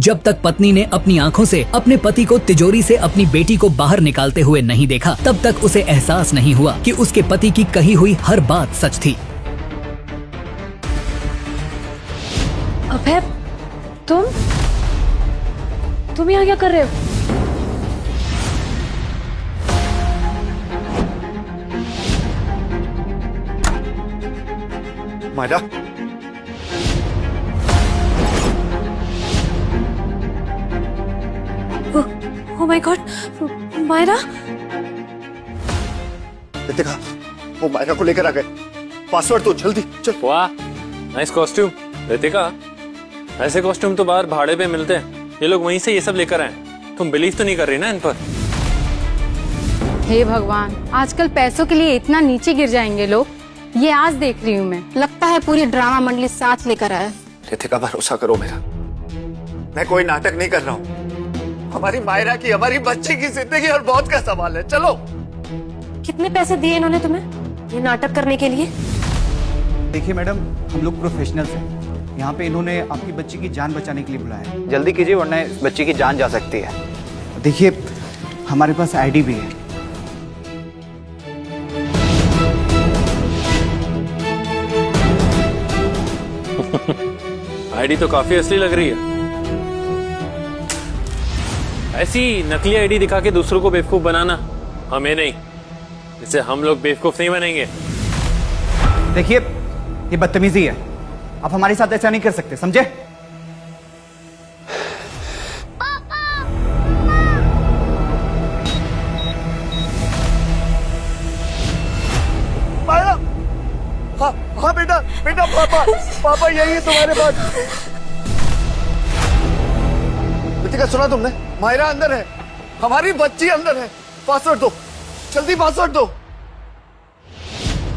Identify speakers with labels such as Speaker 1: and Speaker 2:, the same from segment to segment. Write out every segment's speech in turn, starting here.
Speaker 1: जब तक पत्नी ने अपनी आंखों से अपने पति को तिजोरी से अपनी बेटी को बाहर निकालते हुए नहीं देखा, तब तक उसे एहसास नहीं हुआ कि उसके पति की कही हुई हर बात सच थी।
Speaker 2: अभय, तुम यहाँ क्या कर रहे हो?
Speaker 3: Mayra,
Speaker 2: oh my god, Mayra.
Speaker 3: देखा, वो मायरा को लेकर आ गए। पासवर्ड तो जल्दी चल।
Speaker 4: वाह, नाइस कॉस्ट्यूम। रितिका, ऐसे कॉस्ट्यूम तो बाहर भाड़े पे मिलते हैं, ये लोग वहीं से ये सब लेकर आए। तुम बिलीव तो नहीं कर रही ना इन पर?
Speaker 5: हे भगवान, आजकल पैसों के लिए इतना नीचे गिर जाएंगे लोग, ये आज देख रही हूँ मैं।
Speaker 6: लगता है पूरी ड्रामा मंडली साथ लेकर आया।
Speaker 3: रितिका, भरोसा करो मेरा, मैं कोई नाटक नहीं कर रहा हूँ। हमारी मायरा की, हमारी बच्ची की जिंदगी और मौत का सवाल है। चलो।
Speaker 2: कितने पैसे दिए इन्होंने तुम्हें ये नाटक करने के लिए?
Speaker 7: देखिए मैडम, हम लोग प्रोफेशनल्स हैं। यहाँ पे इन्होंने आपकी बच्ची की जान बचाने के लिए बुलाया है।
Speaker 8: जल्दी कीजिए वरना इस बच्ची की जान जा सकती है।
Speaker 7: देखिए, हमारे पास आईडी भी है।
Speaker 4: आईडी तो काफी असली लग रही है। ऐसी नकली आईडी दिखा के दूसरों को बेवकूफ बनाना हमें नहीं, इससे हम लोग बेवकूफ नहीं बनेंगे।
Speaker 7: देखिए, ये बदतमीजी है, आप हमारे साथ ऐसा नहीं कर सकते, समझे?
Speaker 3: मायरा, हाँ हाँ बेटा, बेटा पापा यही है तुम्हारे पास। रितिका, सुना तुमने? मायरा अंदर है, हमारी बच्ची अंदर है। पासवर्ड दो, जल्दी पासवर्ड दो।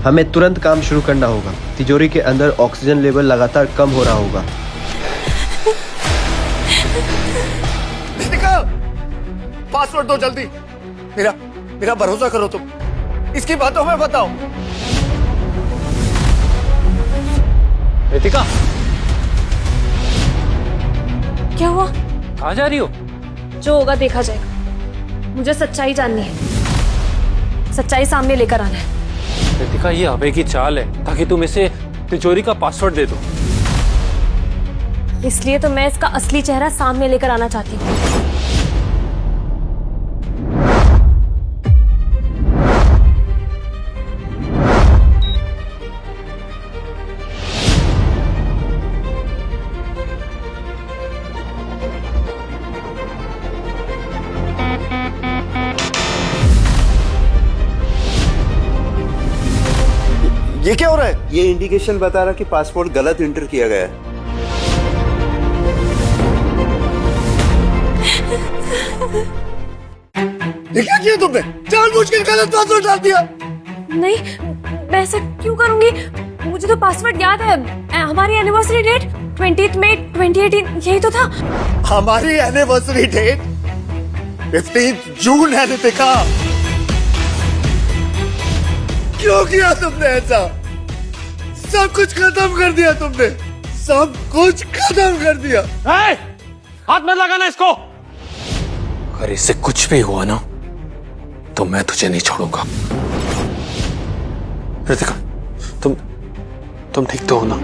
Speaker 8: हमें तुरंत काम शुरू करना होगा। तिजोरी के अंदर ऑक्सीजन लेवल लगातार कम हो रहा होगा।
Speaker 3: रितिका, पासवर्ड दो जल्दी। मेरा भरोसा करो तुम, इसकी बातों में बताओ।
Speaker 4: रितिका,
Speaker 2: क्या हुआ?
Speaker 4: कहाँ जा रही हो?
Speaker 2: जो होगा देखा जाएगा, मुझे सच्चाई जाननी है, सच्चाई सामने लेकर आना है।
Speaker 4: रितिका, ये अभय की चाल है ताकि तुम इसे तिजोरी का पासवर्ड दे दो।
Speaker 2: इसलिए तो मैं इसका असली चेहरा सामने लेकर आना चाहती हूँ।
Speaker 3: ये क्या हो रहा है?
Speaker 9: ये इंडिकेशन बता रहा कि पासपोर्ट गलत इंटर किया गया है।
Speaker 3: ये क्या किया तुमने? जानबूझ के गलत पासवर्ड डाल दिया।
Speaker 2: नहीं, मैं ऐसा क्यों करूंगी? मुझे तो पासवर्ड याद है। हमारी एनिवर्सरी डेट 20 मई 2018 यही तो था।
Speaker 3: हमारी एनिवर्सरी डेट 15 जून है। रितिका, क्यों किया तुमने ऐसा? सब कुछ खत्म कर दिया तुमने, सब कुछ खत्म कर दिया।
Speaker 4: हाथ मत लगाना इसको। अगर इससे कुछ भी हुआ ना तो मैं तुझे नहीं छोड़ूंगा। रितिका, तुम ठीक तो हो ना?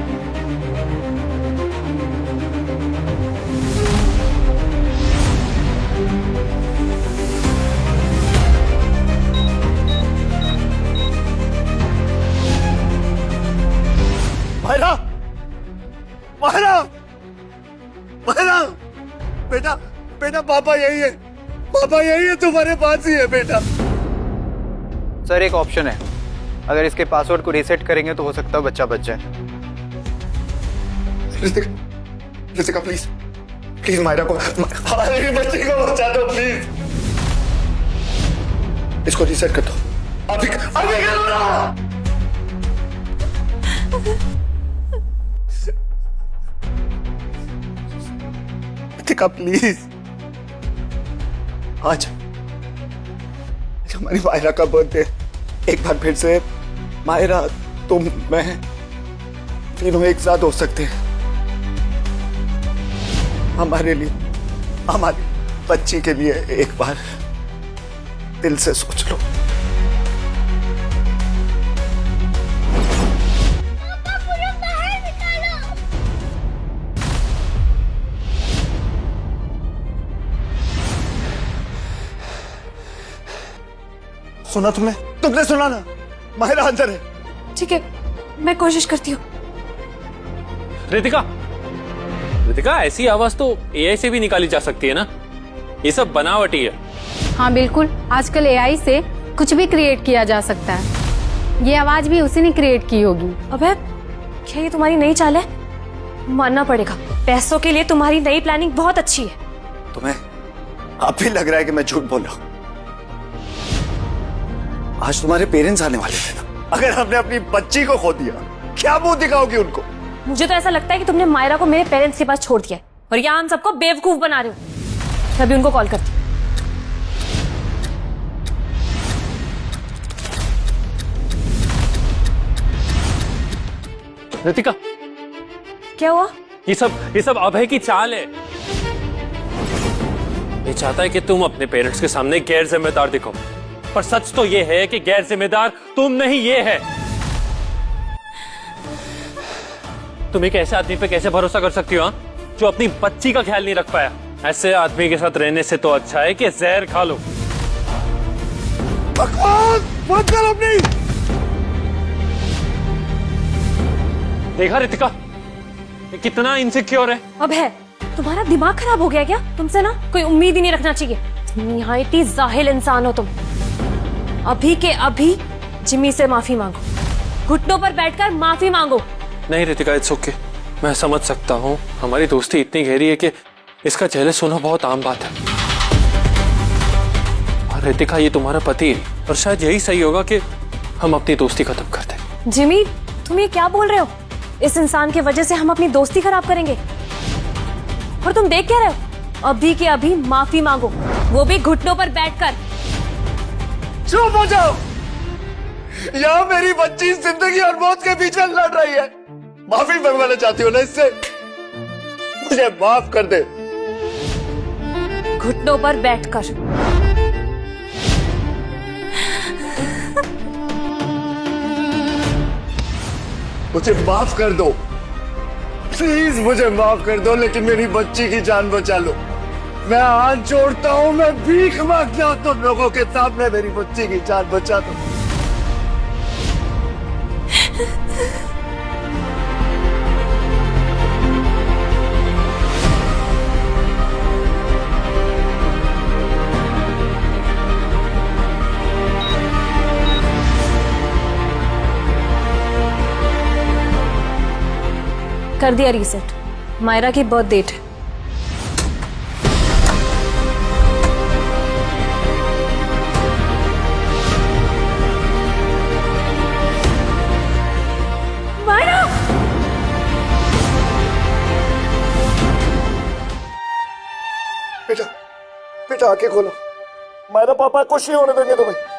Speaker 3: मायरा, मायरा, मायरा, बेटा बेटा, पापा यही है, पापा यही है, तुम्हारे पास ही है बेटा।
Speaker 8: सर, एक ऑप्शन है, अगर इसके पासवर्ड को रीसेट करेंगे तो हो सकता है बच्चा बच जाए।
Speaker 3: रितिका प्लीज, प्लीज मायरा को, हमारी बच्ची को बचा दो प्लीज। इसको रीसेट कर दो अभी करो ना। रितिका प्लीज, आज हमारी मायरा का बर्थडे, एक बार फिर से मायरा, तुम, मैं, तीनों एक साथ हो सकते हैं। हमारे लिए हमारी बच्ची के लिए एक बार दिल से सोच लो। सुना तुमने सुना ना? माहिरा अंदर है।
Speaker 2: ठीक है, मैं कोशिश करती हूँ।
Speaker 4: रितिका, रितिका, ऐसी आवाज तो एआई से भी निकाली जा सकती है ना? ये सब बनावटी है।
Speaker 5: हाँ बिल्कुल, आजकल एआई से कुछ भी क्रिएट किया जा सकता है। ये आवाज भी उसी ने क्रिएट की होगी।
Speaker 2: अबे, क्या ये तुम्हारी नई चाल है? मानना पड़ेगा, पैसों के लिए तुम्हारी नई प्लानिंग बहुत अच्छी है।
Speaker 3: तुम्हें अब भी लग रहा है कि मैं झूठ बोल रहा हूं? आज तुम्हारे पेरेंट्स आने वाले थे ना। अगर हमने अपनी बच्ची को खो दिया, क्या मुंह दिखाओगी उनको?
Speaker 2: मुझे तो ऐसा लगता है कि तुमने मायरा को मेरे पेरेंट्स के पास छोड़ दिया है और यहाँ हम सबको बेवकूफ बना रहे हो। मैं अभी उनको कॉल करती हूँ।
Speaker 4: रितिका,
Speaker 2: क्या हुआ?
Speaker 4: ये सब अभय की चाल है। ये चाहता है कि तुम अपने पेरेंट्स के सामने गैर जिम्मेदार दिखो, पर सच तो ये है कि गैर जिम्मेदार तुम नहीं, ये है। तुम एक ऐसे आदमी पे कैसे भरोसा कर सकती हो, जो अपनी बच्ची का ख्याल नहीं रख पाया? ऐसे आदमी के साथ रहने से तो अच्छा है कि जहर खा लो।
Speaker 3: बंद कर अपनी।
Speaker 4: देखा रितिका, ये कितना इनसिक्योर है।
Speaker 2: अब है, तुम्हारा दिमाग खराब हो गया क्या? तुमसे ना कोई उम्मीद ही नहीं रखना चाहिए। निहायती जाहिल इंसान हो तुम। अभी के अभी जिमी से माफी मांगो, घुटनों पर बैठकर माफी मांगो।
Speaker 4: नहीं रितिका, इट्स ओके, मैं समझ सकता हूँ। हमारी दोस्ती इतनी गहरी है कि इसका चेहरे सुना बहुत आम बात है। और रितिका, ये तुम्हारा पति है और शायद यही सही होगा कि हम अपनी दोस्ती खत्म कर दें।
Speaker 2: जिमी, तुम ये क्या बोल रहे हो? इस इंसान की वजह से हम अपनी दोस्ती खराब करेंगे? और तुम देख क्या रहे हो? अभी के अभी माफी मांगो, वो भी घुटनों पर बैठकर।
Speaker 3: चुप हो जाओ। यहाँ मेरी बच्ची जिंदगी और मौत के बीच में लड़ रही है। माफी मंगवाना चाहती हो ना इससे? मुझे माफ कर दे।
Speaker 2: घुटनों पर बैठकर।
Speaker 3: मुझे माफ कर दो, प्लीज मुझे माफ कर दो, लेकिन मेरी बच्ची की जान बचा लो। मैं हाथ जोड़ता हूँ, मैं भीख मांगता हूँ तुम लोगों के सामने, मेरी बच्ची की जान बचा दो।
Speaker 2: कर दिया रीसेट। मायरा की बर्थ डेट है। मायरा!
Speaker 3: बेटा, बेटा आंखें खोलो। मायरा, पापा कुछ नहीं होने देंगे तुम्हें।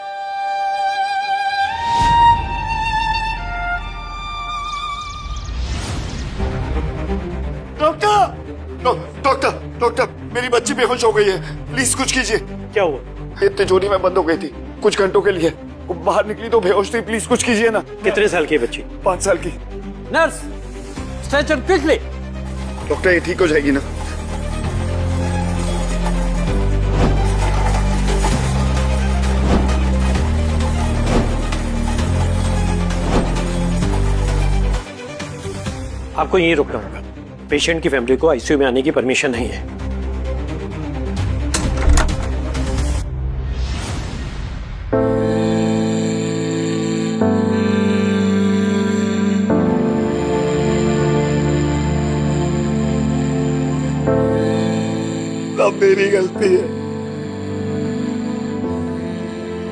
Speaker 3: डॉक्टर, डॉक्टर, मेरी बच्ची बेहोश हो गई है, प्लीज कुछ कीजिए।
Speaker 10: क्या हुआ?
Speaker 3: ये तिजोरी में बंद हो गई थी कुछ घंटों के लिए, वो बाहर निकली तो बेहोश थी, प्लीज कुछ कीजिए ना।
Speaker 10: कितने साल की बच्ची?
Speaker 3: 5 साल की।
Speaker 10: Nurse, stretcher quickly.
Speaker 3: डॉक्टर, ये ठीक हो जाएगी ना?
Speaker 10: आपको यहीं रुकना होगा। पेशेंट की फैमिली को आईसीयू में आने की परमिशन नहीं है।
Speaker 3: सब मेरी गलती है।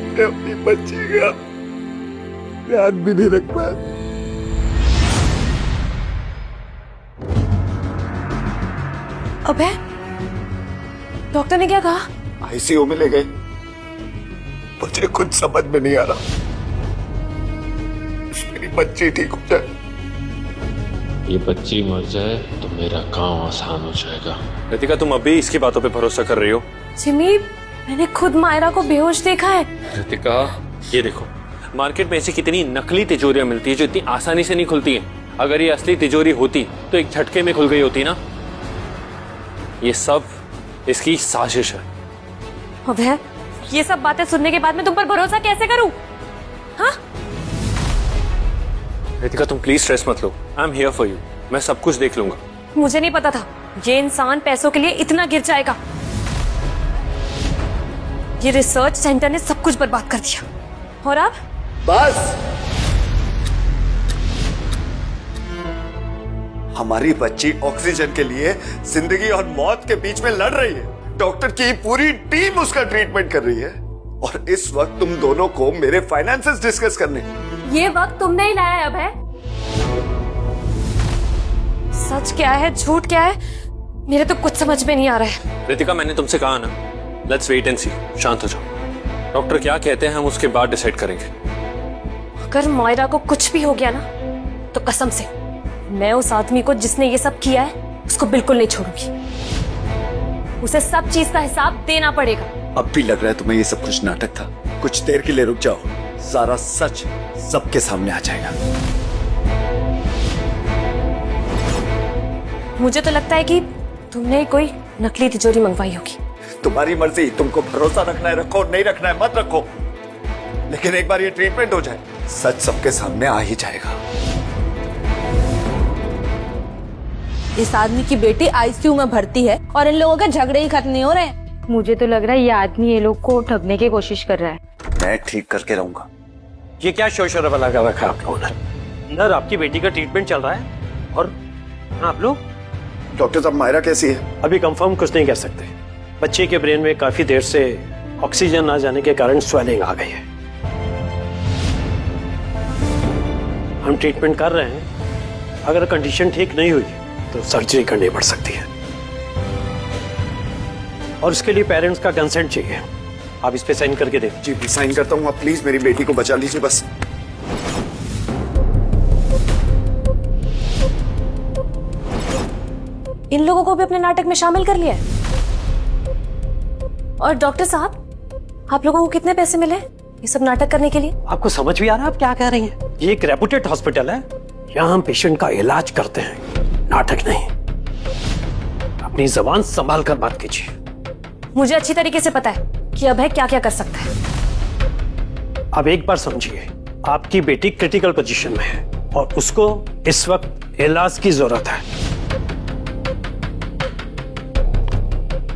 Speaker 3: मैं अपनी बच्ची का ध्यान भी नहीं रख पाया।
Speaker 2: अबे, डॉक्टर ने क्या कहा?
Speaker 3: आईसीयू में ले गए। मुझे कुछ समझ में नहीं आ रहा। मेरी बच्ची ठीक हो जाए,
Speaker 11: ये बच्ची मर जाए तो मेरा काम आसान हो जाएगा।
Speaker 4: रितिका, तुम अभी इसकी बातों पे भरोसा कर रही हो?
Speaker 2: जिमी, मैंने खुद मायरा को बेहोश देखा है।
Speaker 4: रितिका, ये देखो, मार्केट में ऐसी कितनी नकली तिजोरियां मिलती है जो इतनी आसानी से नहीं खुलती हैं। अगर ये असली तिजोरी होती तो एक झटके में खुल गई होती ना। ये सब इसकी साजिश है।
Speaker 2: अबे, ये सब बातें सुनने के बाद मैं तुम पर भरोसा कैसे करूं? हाँ?
Speaker 4: रितिका, तुम प्लीज स्ट्रेस मत लो। I am here for you. मैं सब कुछ देख लूंगा।
Speaker 2: मुझे नहीं पता था ये इंसान पैसों के लिए इतना गिर जाएगा। ये रिसर्च सेंटर ने सब कुछ बर्बाद कर दिया। और अब
Speaker 3: बस, हमारी बच्ची ऑक्सीजन के लिए जिंदगी और मौत के बीच में लड़ रही है। डॉक्टर की पूरी टीम उसका ट्रीटमेंट कर रही है और इस वक्त तुम दोनों को मेरे फाइनेंसेस डिस्कस करने।
Speaker 2: ये वक्त तुमने ही लाया है। अब है सच क्या है, झूठ क्या है, मेरे तो कुछ समझ में नहीं आ रहा है।
Speaker 4: रितिका, मैंने तुमसे कहा ना, लेट्स वेट एंड सी। शांत हो जाओ। डॉक्टर क्या कहते हैं हम उसके बाद डिसाइड करेंगे।
Speaker 2: अगर मायरा को कुछ भी हो गया ना, तो कसम से मैं उस आदमी को जिसने ये सब किया है उसको बिल्कुल नहीं छोड़ूंगी। उसे सब चीज का हिसाब देना पड़ेगा।
Speaker 3: अब भी लग रहा है तुम्हें ये सब कुछ नाटक था। कुछ देर के लिए रुक जाओ, सारा सच सबके सामने आ जाएगा।
Speaker 2: मुझे तो लगता है कि तुमने कोई नकली तिजोरी मंगवाई होगी।
Speaker 3: तुम्हारी मर्जी, तुमको भरोसा रखना है रखो, नहीं रखना है मत रखो, लेकिन एक बार ये ट्रीटमेंट हो जाए, सच सबके सामने आ ही जाएगा।
Speaker 6: इस आदमी की बेटी आईसीयू में भर्ती है और इन लोगों के झगड़े ही खत्म नहीं हो रहे हैं।
Speaker 5: मुझे तो लग रहा है ये आदमी ये लोग को ठगने की कोशिश कर रहा है।
Speaker 3: मैं ठीक करके रहूंगा।
Speaker 10: ये क्या शोर-शराबा लगा रखा है आप लोगों ने? अंदर आपकी बेटी का ट्रीटमेंट चल रहा है और आप लोग?
Speaker 3: डॉक्टर साहब, मायरा कैसी है?
Speaker 10: अभी कंफर्म कुछ नहीं कह सकते। बच्चे के ब्रेन में काफी देर से ऑक्सीजन ना जाने के कारण स्वेलिंग आ गई है। हम ट्रीटमेंट कर रहे हैं। अगर कंडीशन ठीक नहीं हुई तो सर्जरी करनी पड़ सकती है और इसके लिए पेरेंट्स का कंसेंट चाहिए। आप इस पे साइन करके दें।
Speaker 3: जी साइन करता हूँ। आप प्लीज मेरी बेटी को बचा लीजिए बस।
Speaker 2: इन लोगों को भी अपने नाटक में शामिल कर लिया है। और डॉक्टर साहब, आप लोगों को कितने पैसे मिले ये सब नाटक करने के लिए?
Speaker 10: आपको समझ भी आ रहा है आप क्या कह रही हैं? ये एक रेपुटेड हॉस्पिटल है, यहाँ हम पेशेंट का इलाज करते हैं, नाटक नहीं। अपनी जबान संभाल कर बात कीजिए।
Speaker 2: मुझे अच्छी तरीके से पता है कि अभय क्या क्या कर सकता है।
Speaker 10: अब एक बार समझिए, आपकी बेटी क्रिटिकल पोजीशन में है और उसको इस वक्त इलाज की जरूरत है।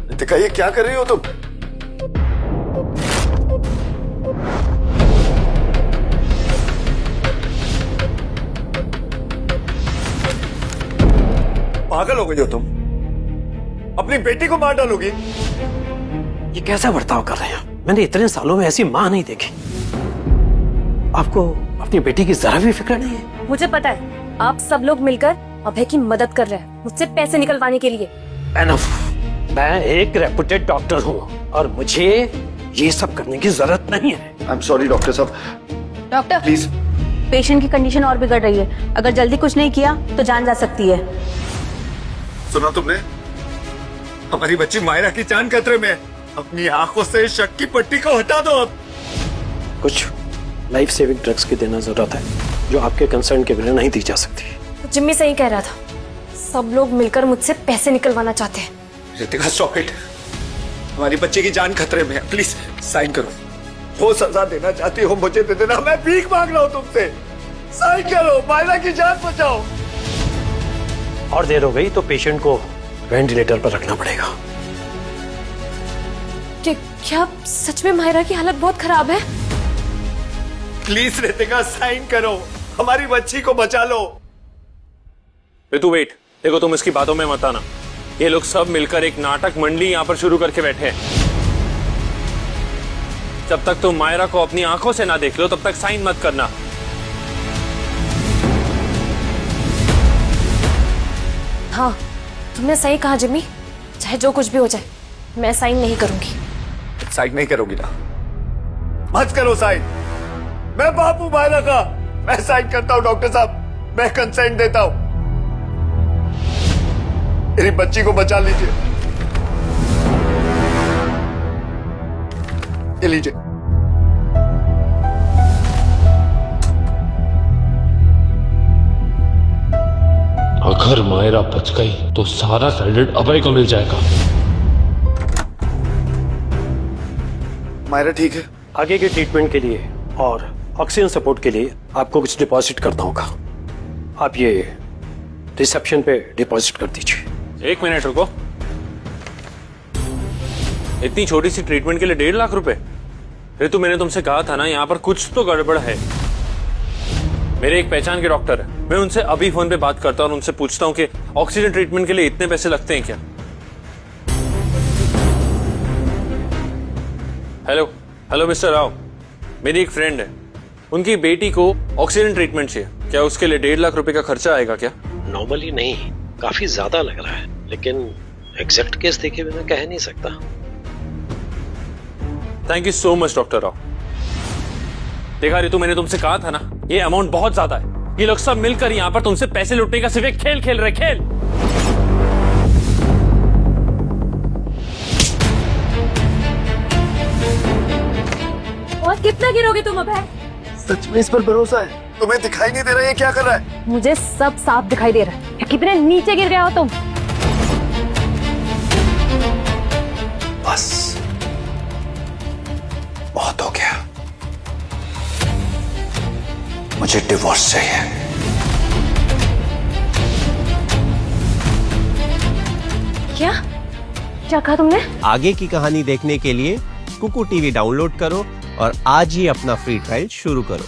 Speaker 3: रितिका, ये क्या कर रही हो तुम? पागल हो गई हो तुम? अपनी बेटी को मार डालोगी?
Speaker 10: ये कैसा बर्ताव कर रहे हैं? मैंने इतने सालों में ऐसी मां नहीं देखी। आपको अपनी बेटी की जरा भी फिक्र नहीं है?
Speaker 2: मुझे पता है आप सब लोग मिलकर अभय की मदद कर रहे हैं मुझसे पैसे निकलवाने के लिए।
Speaker 10: एनफ। मैं एक रेपुटेड डॉक्टर हूँ और मुझे ये सब करने की जरूरत नहीं है।
Speaker 3: आई एम सॉरी डॉक्टर साहब।
Speaker 6: Doctor
Speaker 3: please.
Speaker 6: पेशेंट की कंडीशन और बिगड़ रही है, अगर जल्दी कुछ नहीं किया तो जान जा सकती है।
Speaker 3: सुना तुमने? हमारी बच्ची मायरा की जान खतरे में है। अपनी आंखों से शक की पट्टी को हटा दो। अब
Speaker 10: कुछ लाइफ सेविंग ड्रग्स की देना जरूरत है जो आपके कंसर्न के बिना नहीं दी जा सकती।
Speaker 2: जिम्मी सही कह रहा था, सब लोग मिलकर मुझसे पैसे निकलवाना चाहते हैं।
Speaker 3: Ritika, stop it. हमारी बच्ची की जान खतरे में है। प्लीज साइन करो। वो सजा देना चाहती हो मुझे दे देना, मैं भीख मांग रहा हूँ तुमसे। साइन करो, मायरा की जान बचाओ।
Speaker 10: और देर हो गई तो पेशेंट को वेंटिलेटर पर रखना पड़ेगा।
Speaker 2: क्या सच में मायरा की हालत बहुत खराब है?
Speaker 3: प्लीज रितिका, साइन करो, हमारी बच्ची को बचा लो।
Speaker 4: तू वेट। देखो, तुम इसकी बातों में मत आना। ये लोग सब मिलकर एक नाटक मंडली यहाँ पर शुरू करके बैठे हैं। जब तक तुम मायरा को अपनी आंखों से ना देख लो तब तक साइन मत करना।
Speaker 2: हाँ, तुमने सही कहा जिम्मी। चाहे जो कुछ भी हो जाए, मैं साइन नहीं करूंगी।
Speaker 3: साइन नहीं करोगी ना? मत करो साइन। मैं बापू मायरा का। मैं साइन करता हूँ डॉक्टर साहब, मैं कंसेंट देता हूँ। मेरी बच्ची को बचा लीजिए। ये लीजिए।
Speaker 11: अगर मायरा बच गई तो सारा क्रेडिट अभय को मिल जाएगा।
Speaker 3: मायरा ठीक है?
Speaker 10: आगे के ट्रीटमेंट के लिए और ऑक्सीजन सपोर्ट के लिए आपको कुछ डिपॉजिट करना होगा। आप ये रिसेप्शन पे डिपॉजिट कर दीजिए।
Speaker 4: 1 मिनट रुको। इतनी छोटी सी ट्रीटमेंट के लिए 1.5 लाख रुपए? ऋतु, मैंने तुमसे कहा था ना, यहाँ पर कुछ तो गड़बड़ है। मेरे एक पहचान के डॉक्टर है, मैं उनसे अभी फोन पे बात करता हूँ और उनसे पूछता हूँ कि ऑक्सीजन ट्रीटमेंट के लिए इतने पैसे लगते हैं क्या। हेलो हेलो मिस्टर राव, मेरी एक फ्रेंड है, उनकी बेटी को ऑक्सीजन ट्रीटमेंट चाहिए। क्या उसके लिए 1.5 लाख रुपए का खर्चा आएगा क्या?
Speaker 10: नॉर्मली नहीं, काफी ज्यादा लग रहा है, लेकिन एग्जैक्ट केस देखे बिना कह नहीं सकता।
Speaker 4: Thank you so much doctor Rao. देखा ऋतु, मैंने तुमसे कहा था ना, ये अमाउंट बहुत ज्यादा है। ये लोग सब मिलकर यहाँ पर तुमसे पैसे लूटने का सिर्फ एक खेल खेल रहे। खेल।
Speaker 2: और कितना गिरोगे तुम अभय?
Speaker 3: सच में इस पर भरोसा है? तुम्हें दिखाई नहीं दे रहा ये क्या कर रहा है?
Speaker 2: मुझे सब साफ दिखाई दे रहा है। कितने नीचे गिर गए हो तुम।
Speaker 3: बस बहुत हो गया, मुझे डिवोर्स चाहिए।
Speaker 2: क्या क्या कहा तुमने?
Speaker 12: आगे की कहानी देखने के लिए कुकू टीवी डाउनलोड करो और आज ही अपना फ्री ट्रायल शुरू करो।